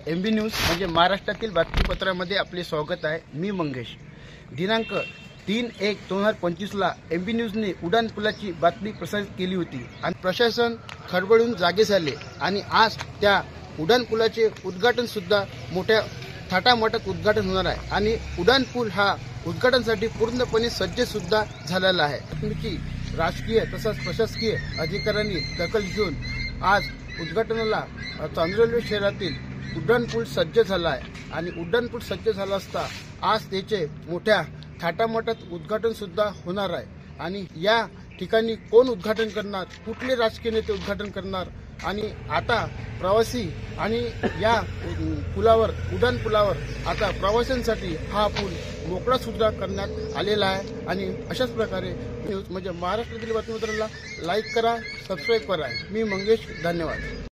MB news म्हणजे महाराष्ट्रातील बातमीपत्रामध्ये आपले स्वागत आहे। मी मंगेश। दिनांक 3/1/2025 ला MB न्यूजने उड्डाण पुलाची बातमी प्रसारित केली होती आणि प्रशासन खडबडून जागे झाले आणि आज त्या उड्डाण पुलाचे उद्घाटन सुद्धा मोठ्या थाटामाटात उद्घाटन होणार आहे आणि उड्डाण पूल हा उद्घाटनासाठी पूर्णपणे सज्ज सुद्धा झालेला आहे। तुमची राजकीय तसंच प्रशासकीय अधिकाऱ्यांनी दखल घेऊन आज उद्घाटनाला चांदोली शहरातील उड्डाण पूल सज्ज झाला आहे आणि उड्डाण पूल सज्ज झाला असता आज त्याचे मोठ्या थाटामाटात उद्घाटन सुद्धा होणार आहे आणि या ठिकाणी कोण उद्घाटन करणार, कुठले राजकीय नेते उद्घाटन करणार आणि आता प्रवासी आणि या पुलावर उड्डाण पुलावर आता प्रवाशांसाठी हा पूल मोकळा सुद्धा करण्यात आलेला आहे आणि अशाच प्रकारे न्यूज म्हणजे महाराष्ट्रातील बातमीपत्राला लाईक करा, सबस्क्राईब करा। मी मंगेश, धन्यवाद।